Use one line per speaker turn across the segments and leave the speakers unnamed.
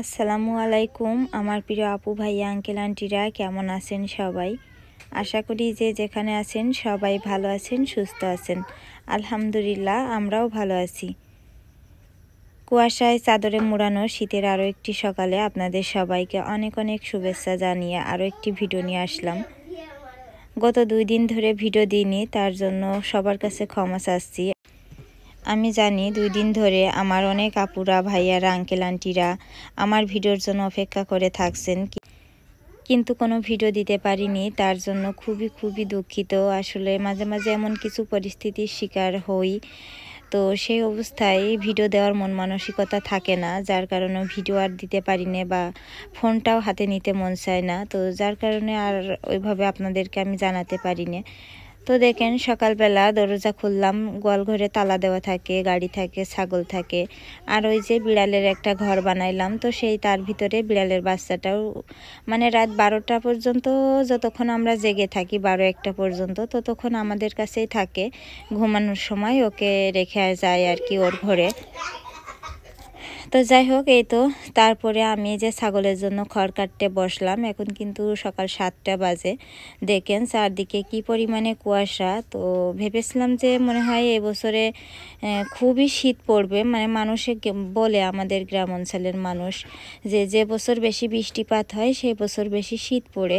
আসসালামু আলাইকুম আমার প্রিয় আপু ভাইয়া আঙ্কেল আন্টিরা কেমন আছেন সবাই। আশা করি যে যেখানে আছেন সবাই ভালো আছেন, সুস্থ আছেন। আলহামদুলিল্লাহ আমরাও ভালো আছি। কুয়াশায় চাদরে মুড়ানো শীতের আরও একটি সকালে আপনাদের সবাইকে অনেক অনেক শুভেচ্ছা জানিয়ে আরও একটি ভিডিও নিয়ে আসলাম। গত 2 দিন ধরে ভিডিও দিইনি, তার জন্য সবার কাছে ক্ষমা চাচ্ছি। আমি জানি 2 দিন ধরে আমার অনেক আপুরা ভাইয়ারা আঙ্কেল আন্টিরা আমার ভিডিওর জন্য অপেক্ষা করে থাকছেন, কিন্তু কোনো ভিডিও দিতে পারিনি। তার জন্য খুবই দুঃখিত। আসলে মাঝে মাঝে এমন কিছু পরিস্থিতির শিকার হই, তো সেই অবস্থায় ভিডিও দেওয়ার মন মানসিকতা থাকে না, যার কারণে ভিডিও আর দিতে পারি না বা ফোনটাও হাতে নিতে মন চায় না। তো যার কারণে আর ওইভাবে আপনাদেরকে আমি জানাতে পারি না। তো দেখেন সকালবেলা দরজা খুললাম, গোয়ালঘরে তালা দেওয়া থাকে, গাড়ি থাকে, ছাগল থাকে, আর ওই যে বিড়ালের একটা ঘর বানাইলাম। তো সেই তার ভিতরে বিড়ালের বাচ্চাটাও মানে রাত 12টা পর্যন্ত, যতক্ষণ আমরা জেগে থাকি 12-1টা পর্যন্ত, ততক্ষণ আমাদের কাছেই থাকে। ঘুমানোর সময় ওকে রেখে যায় আর কি ওর ঘরে। তো যাই হোক, এই তো তারপরে আমি যে ছাগলের জন্য খড় কাটতে বসলাম। এখন কিন্তু সকাল 7টা বাজে। দেখেন চারদিকে কি পরিমাণে কুয়াশা। তো ভেবেছিলাম যে মনে হয় এবছরে খুবই শীত পড়বে, মানে মানুষে বলে আমাদের গ্রাম অঞ্চলের মানুষ যে যে বছর বেশি বৃষ্টিপাত হয় সেই বছর বেশি শীত পড়ে।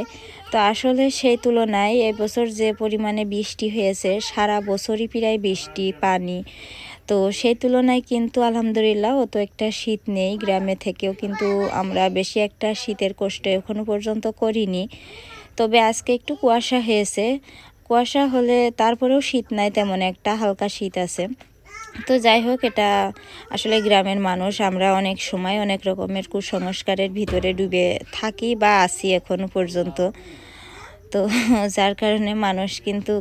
তো আসলে সেই তুলনায় এবছর যে পরিমাণে বৃষ্টি হয়েছে, সারা বছরই প্রায় বৃষ্টি পানি, তো সেই তুলনায় কিন্তু আলহামদুলিল্লাহ অত একটা শীত নেই। গ্রামে থেকেও কিন্তু আমরা বেশি একটা শীতের কষ্ট এখনো পর্যন্ত করিনি। তবে আজকে একটু কুয়াশা হয়েছে, কুয়াশা হলে তারপরেও শীত নাই তেমন একটা, হালকা শীত আছে। তো যাই হোক, এটা আসলে গ্রামের মানুষ, আমরা অনেক সময় অনেক রকমের কুসংস্কারের ভিতরে ডুবে থাকি বা আছি এখনো পর্যন্ত। তো যার কারণে মানুষ কিন্তু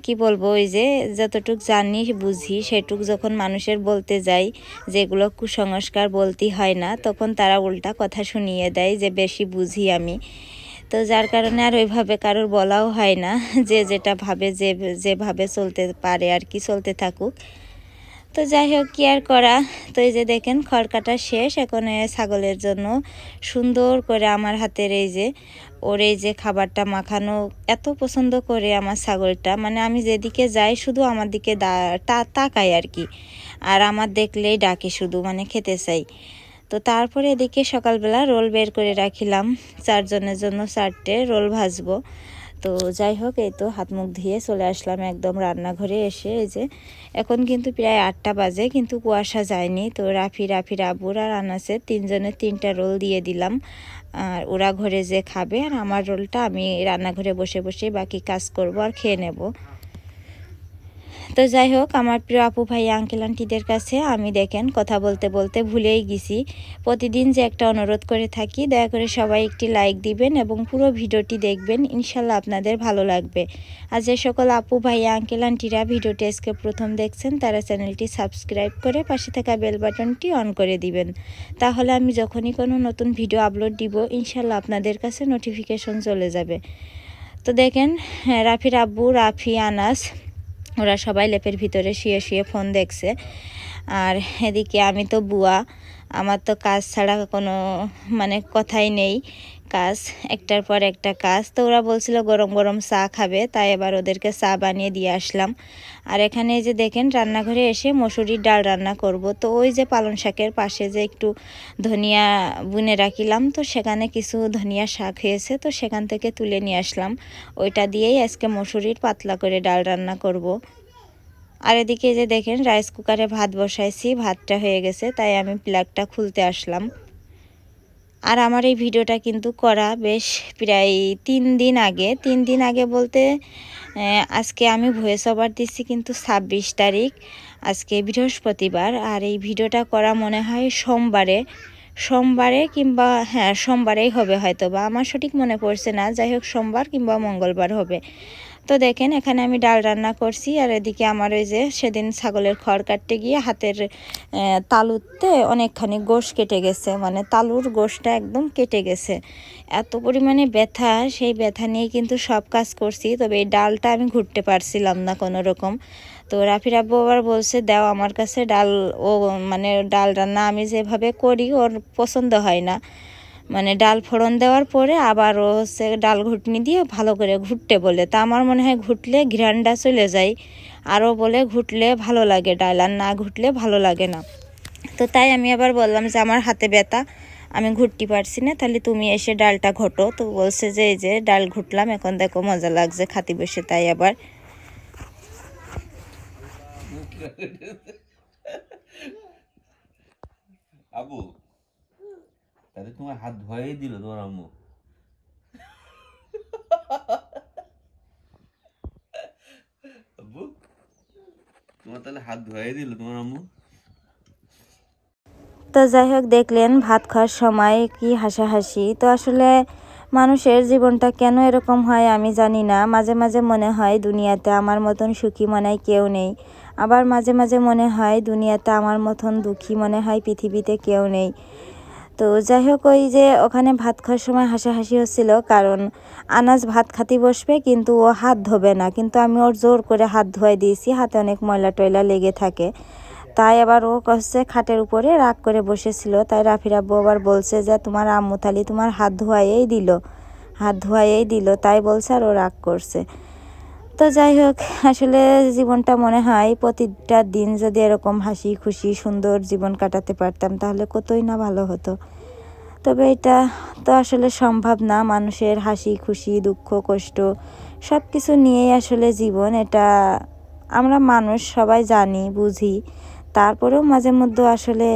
কি বলবো, ওই যে যতটুক জানি বুঝি সেটুক যখন মানুষের বলতে যাই যেগুলো কুসংস্কার বলতেই হয় না, তখন তারা উল্টা কথা শুনিয়ে দেয় যে বেশি বুঝি আমি। তো যার কারণে আর ওইভাবে কারোর বলাও হয় না, যে যেটা ভাবে যেভাবে চলতে পারে আর কি চলতে থাকুক। তো যাই হোক, কি আর করা। তো এই যে দেখেন খড় কাটা শেষ। এখন ছাগলের জন্য সুন্দর করে আমার হাতের এই যে ওর এই যে খাবারটা মাখানো এত পছন্দ করে আমার ছাগলটা, মানে আমি যেদিকে যাই শুধু আমার দিকে তাকায় আর কি, আর আমার দেখলেই ডাকে শুধু, মানে খেতে চাই। তো তারপরে এদিকে সকালবেলা রোল বের করে রাখিলাম, 4 জনের জন্য 4টে রোল ভাজবো। তো যাই হোক, এই তো হাত মুখ ধুয়ে চলে আসলাম একদম রান্নাঘরে। এসে এই যে এখন কিন্তু প্রায় 8টা বাজে, কিন্তু কুয়াশা যায়নি। তো রাফির আব্বুর আর আনাসের 3 জনের 3টা রোল দিয়ে দিলাম, আর ওরা ঘরে যে খাবে, আর আমার রোলটা আমি রান্নাঘরে বসে বসে বাকি কাজ করব আর খেয়ে নেব। তো যাই হোক, আমার প্রিয় আপু ভাই আঙ্কেল আন্টিদের কাছে আমি দেখেন কথা বলতে বলতে ভুলেই গেছি। প্রতিদিন যে একটা অনুরোধ করে থাকি, দয়া করে সবাই একটি লাইক দিবেন এবং পুরো ভিডিওটি দেখবেন, ইনশাল্লাহ আপনাদের ভালো লাগবে। আর যে সকল আপু ভাই আঙ্কেল আন্টিরা ভিডিওটি আজকে প্রথম দেখছেন, তারা চ্যানেলটি সাবস্ক্রাইব করে পাশে থাকা বেল বাটনটি অন করে দিবেন। তাহলে আমি যখনই কোনো নতুন ভিডিও আপলোড দিব, ইনশাল্লাহ আপনাদের কাছে নোটিফিকেশন চলে যাবে। তো দেখেন রাফির আব্বু, রাফি, আনাস ওরা সবাই লেপের ভিতরে শুয়ে শুয়ে ফোন দেখছে। আর এদিকে আমি তো বুয়া, আমার তো কাজ ছাড়া কোনো মানে কথাই নেই, কাজ একটার পর একটা কাজ। তো ওরা বলছিল গরম গরম চা খাবে, তাই এবার ওদেরকে চা বানিয়ে দিয়ে আসলাম। আর এখানে যে দেখেন রান্নাঘরে এসে মসুরির ডাল রান্না করব। তো ওই যে পালং শাকের পাশে যে একটু ধনিয়া বুনে রাখিলাম, তো সেখানে কিছু ধনিয়া শাক হয়েছে, তো সেখান থেকে তুলে নিয়ে আসলাম। ওইটা দিয়েই আজকে মসুরির পাতলা করে ডাল রান্না করব। আর এদিকে যে দেখেন রাইস কুকারে ভাত বসাইছি, ভাতটা হয়ে গেছে, তাই আমি প্লাগটা খুলতে আসলাম। আর আমার এই ভিডিওটা কিন্তু করা বেশ প্রায় 3 দিন আগে বলতে আজকে আমি ভয়েস ওভার দিচ্ছি কিন্তু 26 তারিখ, আজকে বৃহস্পতিবার। আর এই ভিডিওটা করা মনে হয় সোমবারে কিংবা হ্যাঁ সোমবারেই হবে হয়তো, বা আমার সঠিক মনে পড়ছে না। যাই হোক, সোমবার কিংবা মঙ্গলবার হবে। তো দেখেন এখানে আমি ডাল রান্না করছি, আর এদিকে আমার ওই যে সেদিন ছাগলের খড় কাটতে গিয়ে হাতের তালুতে অনেকখানি গোশ কেটে গেছে, মানে তালুর গোশটা একদম কেটে গেছে। এত পরিমাণে ব্যথা, সেই ব্যথা নিয়ে কিন্তু সব কাজ করছি, তবে এই ডালটা আমি ঘুরতে পারছিলাম না কোনো রকম। তো রাফির আব্বু আবার বলছে দাও আমার কাছে ডাল। ও মানে ডাল রান্না আমি যেভাবে করি ওর পছন্দ হয় না, মানে ডাল ফোড়ন দেওয়ার পরে আবার ও হচ্ছে ডাল ঘুটনি দিয়ে ভালো করে ঘুটতে বলে। তা আমার মনে হয় ঘুটলে ঘ্রাণটা চলে যায়, আরও বলে ঘুটলে ভালো লাগে ডাল, আর না ঘুটলে ভালো লাগে না। তো তাই আমি আবার বললাম যে আমার হাতে ব্যথা, আমি ঘুরতে পারছি না, তাহলে তুমি এসে ডালটা ঘটো। তো বলছে যে এই যে ডাল ঘুটলাম, এখন দেখো মজা লাগছে খাতি বসে। তাই আবার
আবু, তাহলে তোমার হাত ধোয়াই দিল তোমার আম্মু? আব্বু, তোমার তাহলে হাত ধোয়াই দিল তোমার আম্মু?
তো যাই হোক, দেখলেন ভাত খাওয়ার সময় কি হাসাহাসি। তো আসলে মানুষের জীবনটা কেন এরকম হয় আমি জানি না। মাঝে মাঝে মনে হয় দুনিয়াতে আমার মতন সুখী মনে হয় কেউ নেই, আবার মাঝে মাঝে মনে হয় দুনিয়াতে আমার মতন দুঃখী মনে হয় পৃথিবীতে কেউ নেই। তো যাই হোক, ওই যে ওখানে ভাত খাওয়ার সময় হাসাহাসি হচ্ছিল, কারণ আনাজ ভাত খাতে বসবে কিন্তু ও হাত ধোবে না, কিন্তু আমি ওর জোর করে হাত ধোয়াই দিয়েছি, হাতে অনেক ময়লা টয়লা লেগে থাকে। তাই আবার ও কষছে খাটের উপরে রাগ করে বসেছিল। তাই রাফির আব্বু আবার বলছে যে তোমার আম্মু তালি তোমার হাত ধোয়াইয়েই দিল, হাত ধোয়াইয়েই দিল, তাই বলছে, আর ও রাগ করছে। তো যাই হোক, আসলে জীবনটা মনে হয় প্রতিটা দিন যদি এরকম হাসি খুশি সুন্দর জীবন কাটাতে পারতাম তাহলে কতই না ভালো হতো। তবে এটা তো আসলে সম্ভব না। মানুষের হাসি খুশি দুঃখ কষ্ট সব কিছু নিয়েই আসলে জীবন, এটা আমরা মানুষ সবাই জানি বুঝি। তারপরেও মাঝে মধ্যে আসলে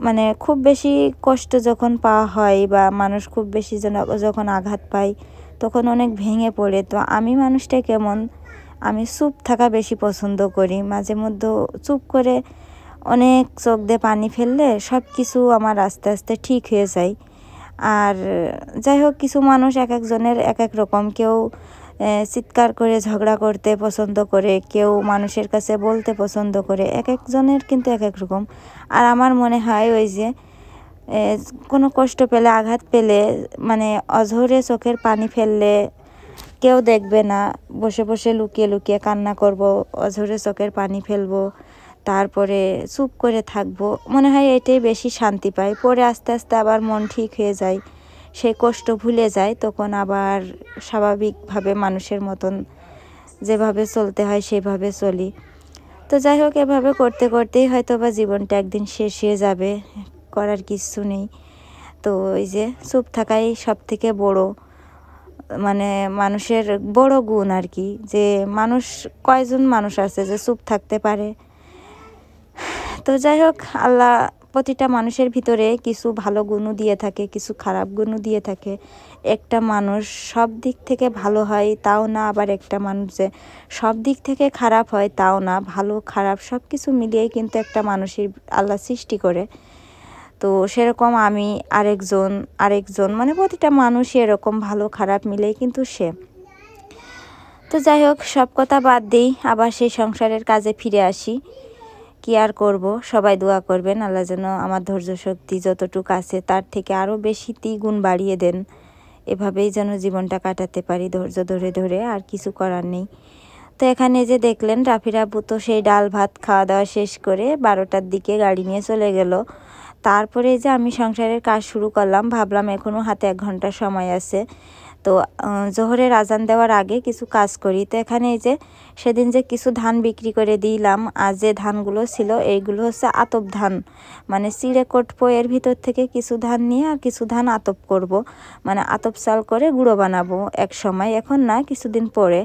মানে খুব বেশি কষ্ট যখন পাওয়া হয় বা মানুষ খুব বেশি যখন আঘাত পায় তখন অনেক ভেঙে পড়ে। তো আমি মানুষটা কেমন, আমি চুপ থাকা বেশি পছন্দ করি। মাঝে মধ্যে চুপ করে অনেক চোখ দিয়ে পানি ফেললে সব কিছু আমার আস্তে আস্তে ঠিক হয়ে যায়। আর যাই হোক, কিছু মানুষ এক একজনের এক এক রকম, কেউ চিৎকার করে ঝগড়া করতে পছন্দ করে, কেউ মানুষের কাছে বলতে পছন্দ করে, এক একজনের কিন্তু এক এক রকম। আর আমার মনে হয় ওই যে কোনো কষ্ট পেলে আঘাত পেলে মানে অঝরে চোখের পানি ফেললে কেউ দেখবে না, বসে বসে লুকিয়ে লুকিয়ে কান্না করব, অঝরে চোখের পানি ফেলবো, তারপরে চুপ করে থাকবো, মনে হয় এটাই বেশি শান্তি পাই। পরে আস্তে আস্তে আবার মন ঠিক হয়ে যায়, সেই কষ্ট ভুলে যায়, তখন আবার স্বাভাবিকভাবে মানুষের মতন যেভাবে চলতে হয় সেভাবে চলি। তো যাই হোক, এভাবে করতে করতেই হয়তো বা জীবনটা একদিন শেষ হয়ে যাবে, করার কিছু নেই। তো ওই যে চুপ থাকাই সব থেকে বড় মানে মানুষের বড় গুণ আর কি, যে মানুষ কয়জন মানুষ আছে যে চুপ থাকতে পারে। তো যাই হোক, আল্লাহ প্রতিটা মানুষের ভিতরে কিছু ভালো গুণও দিয়ে থাকে, কিছু খারাপ গুণও দিয়ে থাকে। একটা মানুষ সব দিক থেকে ভালো হয় তাও না, আবার একটা মানুষ যে সব দিক থেকে খারাপ হয় তাও না। ভালো খারাপ সব কিছু মিলিয়েই কিন্তু একটা মানুষের আল্লাহ সৃষ্টি করে। তো সেরকম আমি আরেকজন মানে প্রতিটা মানুষই এরকম ভালো খারাপ মিলেই কিন্তু সে। তো যাই হোক, সব কথা বাদ দিই, আবার সেই সংসারের কাজে ফিরে আসি। কি আর করব, সবাই দোয়া করবেন আল্লাহ যেন আমার ধৈর্য শক্তি যতটুকু আছে তার থেকে আরও বেশি দ্বিগুণ বাড়িয়ে দেন। এভাবেই যেন জীবনটা কাটাতে পারি ধৈর্য ধরে ধরে, আর কিছু করার নেই। তো এখানে যে দেখলেন রাফির আব্বু তো সেই ডাল ভাত খাওয়া দাওয়া শেষ করে 12টার দিকে গাড়ি নিয়ে চলে গেল। তারপরে যে আমি সংসারের কাজ শুরু করলাম, ভাবলাম এখনও হাতে 1 ঘন্টা সময় আছে, তো জোহরের আজান দেওয়ার আগে কিছু কাজ করি। তো এখানে এই যে সেদিন যে কিছু ধান বিক্রি করে দিলাম, আর যে ধানগুলো ছিল এইগুলো হচ্ছে আতপ ধান, মানে চিড়ে কোটবো, এর ভিতর থেকে কিছু ধান নিয়ে আর কিছু ধান আতপ করব, মানে আতপ চাল করে গুঁড়ো বানাবো এক সময়, এখন না কিছুদিন পরে।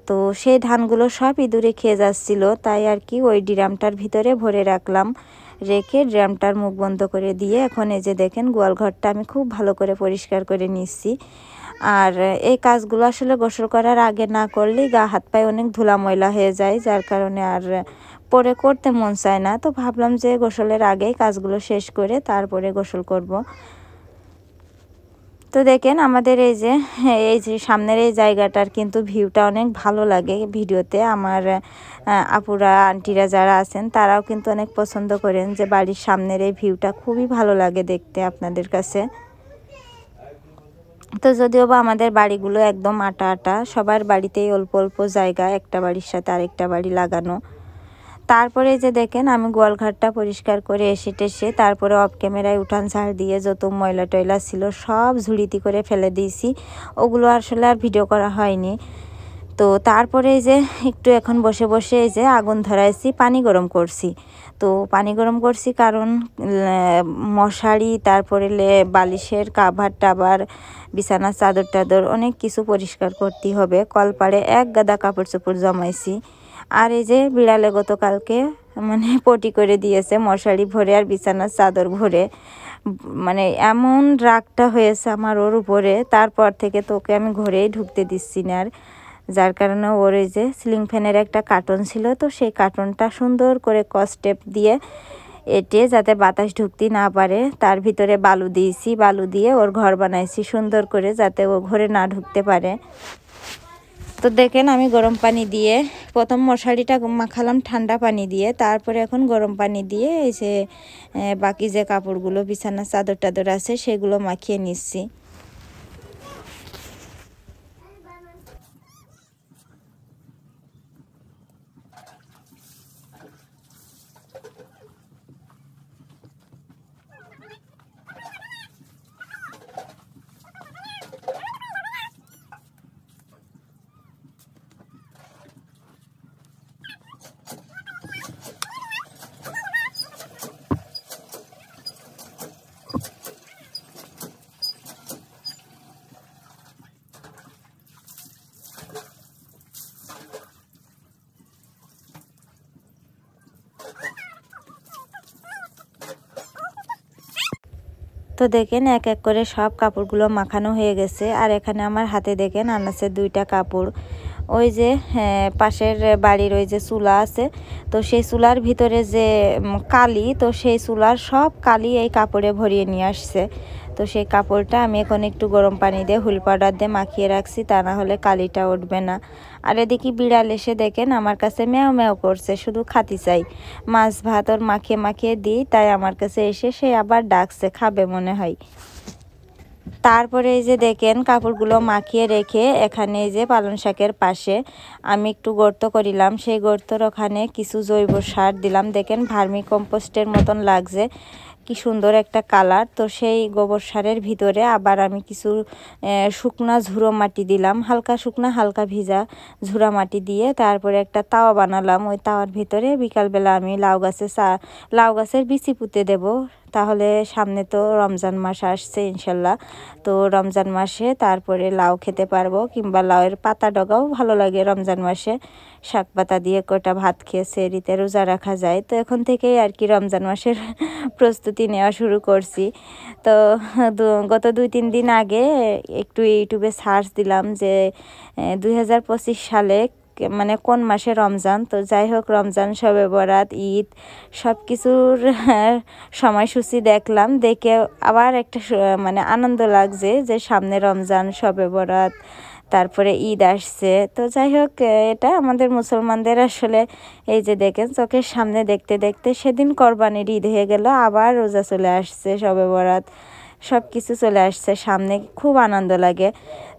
তো সেই ধানগুলো সব ইঁদুরে খেয়ে যাচ্ছিল, তাই আর কি ওই ড্রামটার ভিতরে ভরে রাখলাম, রেখে ড্রামটার মুখ বন্ধ করে দিয়ে এখন এই যে দেখেন গোয়াল ঘরটা আমি খুব ভালো করে পরিষ্কার করে নিচ্ছি। আর এই কাজগুলো আসলে গোসল করার আগে না করলেই গা হাত পায়ে অনেক ধুলা ময়লা হয়ে যায়, যার কারণে আর পরে করতে মন চায় না। তো ভাবলাম যে গোসলের আগেই কাজগুলো শেষ করে তারপরে গোসল করব। তো দেখেন আমাদের এই যে সামনের এই জায়গাটার কিন্তু ভিউটা অনেক ভালো লাগে ভিডিওতে। আমার আপুরা আন্টিরা যারা আছেন তারাও কিন্তু অনেক পছন্দ করেন যে বাড়ির সামনের এই ভিউটা খুবই ভালো লাগে দেখতে আপনাদের কাছে। তো যদিও বা আমাদের বাড়িগুলো একদম আটা আটা, সবার বাড়িতেই অল্প অল্প জায়গা, একটা বাড়ির সাথে আরেকটা বাড়ি লাগানো। তারপরে যে দেখেন আমি গোয়ালঘরটা পরিষ্কার করে এসে টেসে তারপরে অফ ক্যামেরায় উঠান ঝাড় দিয়ে যত ময়লা টয়লা ছিল সব ঝুড়িতে করে ফেলে দিয়েছি। ওগুলো আসলে আর ভিডিও করা হয়নি। তো তারপরে এই যে একটু এখন বসে বসে এই যে আগুন ধরাইছি, পানি গরম করছি। তো পানি গরম করছি কারণ মশারি, তারপরে বালিশের কাভার টাবার, বিছানার চাদর টাদর অনেক কিছু পরিষ্কার করতে হবে। কলপাড়ে এক গাদা কাপড় চোপড় জমাইছি। আর এই যে বিড়ালে গতকালকে মানে পটি করে দিয়েছে মশারি ভরে আর বিছানার চাদর ভরে। মানে এমন রাগটা হয়েছে আমার ওর উপরে, তারপর থেকে তোকে আমি ঘরেই ঢুকতে দিচ্ছি না আর। যার কারণে ওর এই যে সিলিং ফ্যানের একটা কার্টন ছিল, তো সেই কার্টনটা সুন্দর করে কস্টেপ দিয়ে এঁটে যাতে বাতাস ঢুকতে না পারে তার ভিতরে বালু দিয়েছি, বালু দিয়ে ওর ঘর বানাইছি সুন্দর করে যাতে ও ঘরে না ঢুকতে পারে। তো দেখেন আমি গরম পানি দিয়ে প্রথম মশারিটা মাখালাম ঠান্ডা পানি দিয়ে, তারপরে এখন গরম পানি দিয়ে এই যে বাকি যে কাপড়গুলো বিছানার চাদর টাদর আছে সেগুলো মাখিয়ে নিচ্ছি। তো দেখেন এক এক করে সব কাপড়গুলো মাখানো হয়ে গেছে। আর এখানে আমার হাতে দেখেন আনাসের 2টা কাপড়। ওই যে পাশের বাড়ির ওই যে চুলা আছে, তো সেই চুলার ভিতরে যে কালি, তো সেই চুলার সব কালি এই কাপড়ে ভরিয়ে নিয়ে আসছে। তো সেই কাপড়টা আমি এখন একটু গরম পানি দিয়ে হুইল পাউডার দিয়ে মাখিয়ে রাখছি, তা না হলে কালিটা উঠবে না। আর এদিকে বিড়াল এসে দেখেন আমার কাছে ম্যাও ম্যাও করছে, শুধু খাতি চাই। মাছ ভাত ওর মাখিয়ে মাখিয়ে দিই, তাই আমার কাছে এসে সে আবার ডাকছে, খাবে মনে হয়। তারপরে এই যে দেখেন কাপড়গুলো মাখিয়ে রেখে এখানে এই যে পালং শাকের পাশে আমি একটু গর্ত করিলাম, সেই গর্তর ওখানে কিছু জৈব সার দিলাম। দেখেন ভার্মি কম্পোস্টের মতন লাগছে, কি সুন্দর একটা কালার। তো সেই গোবর সারের ভিতরে আবার আমি কিছু শুকনা ঝুড়ো মাটি দিলাম, হালকা শুকনা হালকা ভিজা ঝুড়া মাটি দিয়ে তারপরে একটা তাওয়া বানালাম। ওই তাওয়ার ভিতরে বিকালবেলা আমি লাউ গাছের বিচি পুঁতে দেব। তাহলে সামনে তো রমজান মাস আসছে ইনশাল্লাহ, তো রমজান মাসে তারপরে লাউ খেতে পারবো, কিংবা লাউয়ের পাতা ডগাও ভালো লাগে রমজান মাসে। শাক পাতা দিয়ে কটা ভাত খেয়ে সেহরিতে রোজা রাখা যায়। তো এখন থেকেই আর কি রমজান মাসের প্রস্তুতি নেওয়া শুরু করছি। তো গত 2-3 দিন আগে একটু ইউটিউবে সার্চ দিলাম যে 2025 সালে মানে কোন মাসে রমজান। তো যাই হোক, রমজান, শবে বরাত, ঈদ সব কিছুর সময়সূচি দেখলাম, দেখে আবার একটা মানে আনন্দ লাগছে যে সামনে রমজান, শবে বরাত, তারপরে ঈদ আসছে। তো যাই হোক, এটা আমাদের মুসলমানদের আসলে এই যে দেখেন চোখের সামনে দেখতে দেখতে সেদিন কোরবানির ঈদ হয়ে গেল, আবার রোজা চলে আসছে, শবে বরাত সব কিছু চলে আসছে সামনে, খুব আনন্দ লাগে।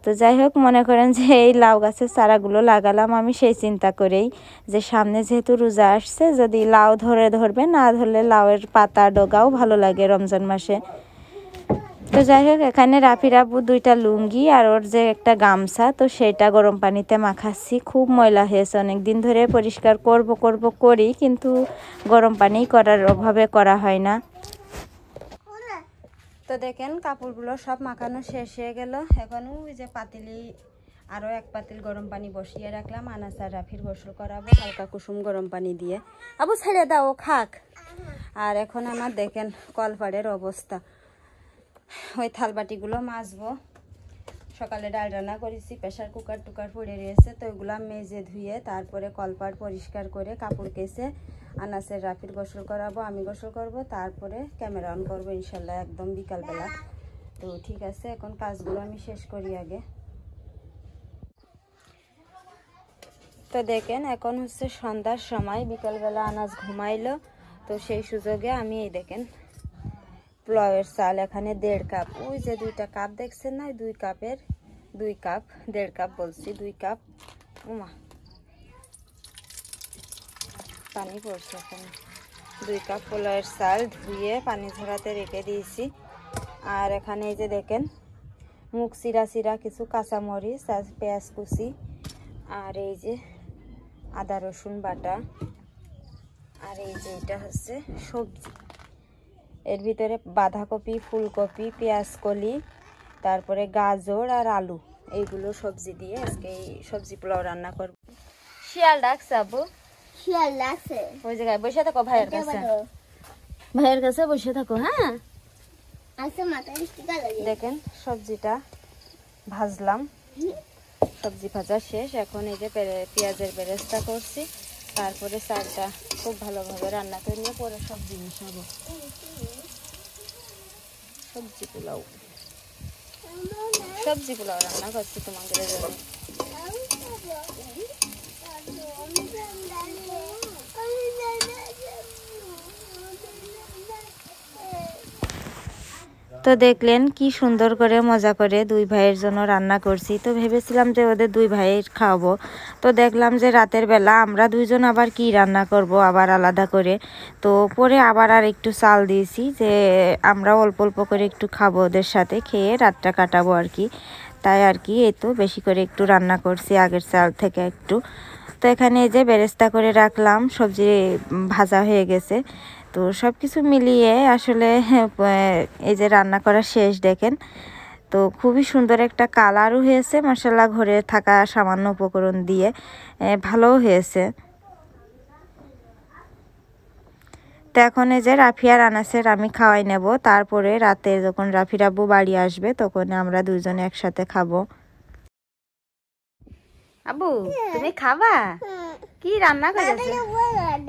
তো যাই হোক, মনে করেন যে এই লাউ গাছের চারাগুলো লাগালাম আমি সেই চিন্তা করেই যে সামনে যেহেতু রোজা আসছে, যদি লাউ ধরবে, না ধরলে লাউয়ের পাতা ডগাও ভালো লাগে রমজান মাসে। তো যাই হোক, এখানে রাফির আব্বু 2টা লুঙ্গি আর ওর যে একটা গামছা, তো সেটা গরম পানিতে মাখাচ্ছি। খুব ময়লা হয়েছে, অনেক দিন ধরে পরিষ্কার করি, কিন্তু গরম পানি করার অভাবে করা হয় না। তো দেখেন কাপড়গুলো সব মাখানো শেষ হয়ে গেল। এখন ওই যে পাতিলি আরও 1 পাতিল গরম পানি বসিয়ে রাখলাম, আনাস আর রাফির গোসল করাবো হালকা কুসুম গরম পানি দিয়ে। আবু ছেড়ে দাও, খাক। আর এখন আমার দেখেন কলপাড়ের অবস্থা, ওই থালবাটিগুলো মাজবো। সকালে ডাল রান্না করেছি, প্রেশার কুকার টুকার পড়ে রয়েছে, তো ওইগুলো মেজে ধুয়ে তারপরে কলপাড় পরিষ্কার করে কাপড় কেচে আনাসের রাফির গোসল করাবো, আমি গোসল করব, তারপরে ক্যামেরা অন করবো ইনশাল্লাহ একদম বিকালবেলা। তো ঠিক আছে, এখন কাজগুলো আমি শেষ করি আগে। তো দেখেন এখন হচ্ছে সন্ধ্যার সময়, বিকালবেলা আনাস ঘুমাইলো, তো সেই সুযোগে আমি এই দেখেন পোলাওয়ের চাল এখানে 1.5 কাপ। ওই যে 2টা কাপ দেখছেন না, 2 কাপের 2 কাপ, 1.5 কাপ বলছি, 2 কাপ। ওমা পানি পড়ছে এখানে। 2 কাপ পোলাওয়ের চাল ধুয়ে পানি ঝরাতে রেখে দিয়েছি। আর এখানে এই যে দেখেন মুখ চিরা কিছু কাঁচামরিচ আর পেঁয়াজ কুচি, আর এই যে আদা রসুন বাটা, আর এই যে এটা হচ্ছে সবজি। এর ভিতরে বাঁধাকপি, ফুলকপি, পেঁয়াজ কলি, তারপরে গাজর আর আলু, এইগুলো সবজি দিয়ে আজকে এই সবজি পোলাও রান্না করব। শিয়াল ডাকছে আব্বু,
শিয়াল লাগছে।
ওই জায়গায় বসে থাকো ভাইয়ের কাছে, ভাইয়ের কাছে বসে থাকো। হ্যাঁ
আচ্ছা মাথায় টিকা লাগে।
দেখেন সবজিটা ভাজলাম, সবজি ভাজা শেষ। এখন এই যে পেঁয়াজের বেরেস্তা করছি, তারপরে চালটা খুব ভালোভাবে রান্না করে নিয়ে পরে সবজি মিশাবো। সবজি পোলাও রান্না করছি তোমাদের জন্য। তো দেখলেন কি সুন্দর করে মজা করে 2 ভাইয়ের জন্য রান্না করছি। তো ভেবেছিলাম যে ওদের 2 ভাইয়ের খাওয়াবো, তো দেখলাম যে রাতের বেলা আমরা 2 জন আবার কি রান্না করব আবার আলাদা করে। তো পরে আবার আর একটু চাল দিয়েছি যে আমরা অল্প অল্প করে একটু খাবো, ওদের সাথে খেয়ে রাতটা কাটাবো আর কি। তাই আর কি এই তো বেশি করে একটু রান্না করছি আগের চাল থেকে একটু। তো এখানে এই যে বেরেস্তা করে রাখলাম, সবজি ভাজা হয়ে গেছে। তো সব কিছু মিলিয়ে আসলে এই যে রান্না করা শেষ দেখেন। তো খুবই সুন্দর একটা কালারও হয়েছে মাশাআল্লাহ, ঘরে থাকা সামান্য উপকরণ দিয়ে ভালোও হয়েছে। তো এখন এই যে রাফি আর আনাসের আমি খাওয়াই নেব, তারপরে রাতে যখন রাফির আব্বু বাড়ি আসবে তখন আমরা 2 জনে একসাথে খাবো। আব্বু তুমি খাবা? কি রান্না করেছে?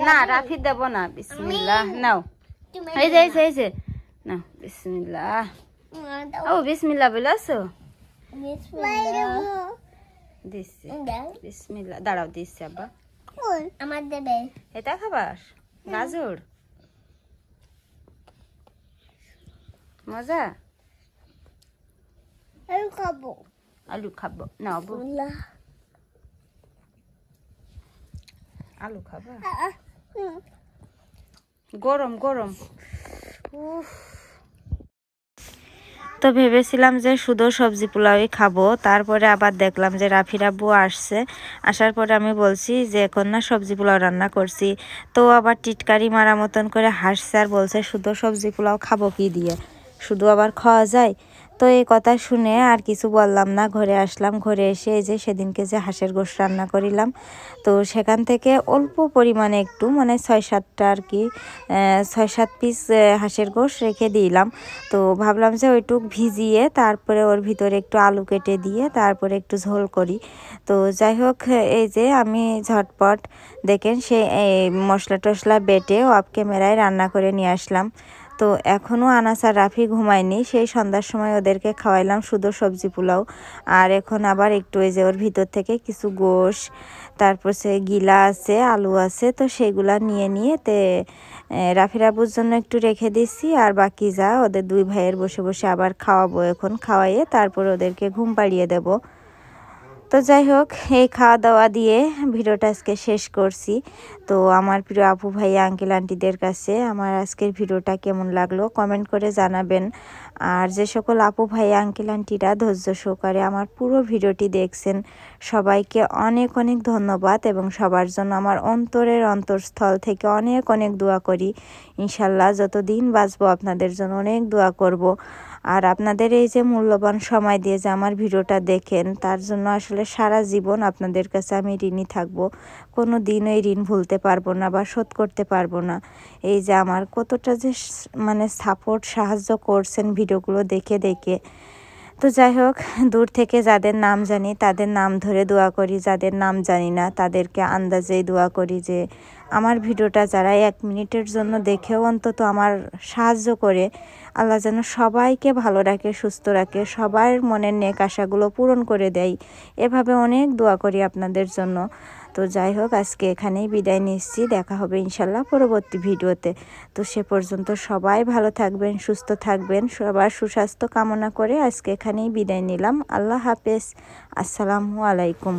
না রাফি দেব না, বিসমিল্লাহ নাও। এই যে নাও বিসমিল্লাহ। ও বিসমিল্লাহ বলেছো? দিচ্ছি বিসমিল্লাহ। দাঁড়াও দিচ্ছি আব্বা।
আমার দেবে।
এটা খাবার? গাজর মজা।
আমি খাবো।
আলু খাবো না আব্বু? আলু খাবা? গরম গরম। উফ। তো ভেবেছিলাম যে শুধু সবজি পোলাওই খাবো, তারপরে আবার দেখলাম যে রাফির আব্বু আসছে। আসার পরে আমি বলছি যে এখন না সবজি পোলাও রান্না করছি। তো আবার টিটকারি মারা মতন করে হাসছে আর বলছে শুধু সবজি পোলাও খাবো কি দিয়ে, শুধু আবার খাওয়া যায়? তো এই কথা শুনে আর কিছু বললাম না, ঘরে আসলাম। ঘরে এসে এই যে সেদিনকে যে হাঁসের গোশ রান্না করিলাম, তো সেখান থেকে অল্প পরিমাণে একটু মানে 6-7টা আর কি 6-7 পিস হাঁসের গোশ রেখে দিলাম। তো ভাবলাম যে ওইটুক ভিজিয়ে তারপরে ওর ভিতরে একটু আলু কেটে দিয়ে তারপরে একটু ঝোল করি। তো যাই হোক এই যে আমি ঝটপট দেখেন সে মশলা টশলা বেটে অফ ক্যামেরায় রান্না করে নিয়ে আসলাম। তো এখনও আনাস আর রাফি ঘুমায়নি, সেই সন্ধ্যার সময় ওদেরকে খাওয়াইলাম শুধু সবজি পোলাও। আর এখন আবার একটু এই যে ওর ভিতর থেকে কিছু গোশ, তারপর সে গিলা আছে, আলু আছে, তো সেগুলা নিয়ে রাফির আব্বুর জন্য একটু রেখে দিচ্ছি। আর বাকি যা ওদের 2 ভাইয়ের বসে বসে আবার খাওয়াবো, এখন খাওয়াইয়ে তারপর ওদেরকে ঘুম পাড়িয়ে দেব। তো যাই হোক এই খাওয়া দাওয়া দিয়ে ভিডিওটা আজকে শেষ করছি। তো আমার প্রিয় আপু ভাই আঙ্কেল আন্টিদের কাছে আমার আজকের ভিডিওটা কেমন লাগলো কমেন্ট করে জানাবেন। আর যে সকল আপু ভাই আঙ্কেল আন্টিরা ধৈর্য সহকারে আমার পুরো ভিডিওটি দেখছেন সবাইকে অনেক অনেক ধন্যবাদ, এবং সবার জন্য আমার অন্তরের অন্তরস্থল থেকে অনেক অনেক দোয়া করি। ইনশাল্লাহ যতদিন বাঁচবো আপনাদের জন্য অনেক দোয়া করব। আর আপনাদের এই যে মূল্যবান সময় দিয়ে যে আমার ভিডিওটা দেখেন তার জন্য আসলে সারা জীবন আপনাদের কাছে আমি ঋণী থাকবো। কোনো দিন এই ঋণ ভুলতে পারবো না বা শোধ করতে পারবো না। এই যে আমার কতটা যে মানে সাপোর্ট সাহায্য করছেন ভিডিওগুলো দেখে দেখে। তো যাই হোক দূর থেকে যাদের নাম জানি তাদের নাম ধরে দোয়া করি, যাদের নাম জানি না তাদেরকে আন্দাজেই দোয়া করি যে আমার ভিডিওটা যারা 1 মিনিটের জন্য দেখেও অন্তত আমার সাহায্য করে, আল্লাহ যেন সবাইকে ভালো রাখে, সুস্থ রাখে, সবার মনের নেক আশাগুলো পূরণ করে দেয়। এভাবে অনেক দোয়া করি আপনাদের জন্য। তো যাই হোক, আজকে এখানেই বিদায় নিচ্ছি। দেখা হবে ইনশাল্লাহ পরবর্তী ভিডিওতে। তো সে পর্যন্ত সবাই ভালো থাকবেন, সুস্থ থাকবেন, সবার সুস্বাস্থ্য কামনা করে আজকে এখানেই বিদায় নিলাম। আল্লাহ হাফেজ। আসসালামু আলাইকুম।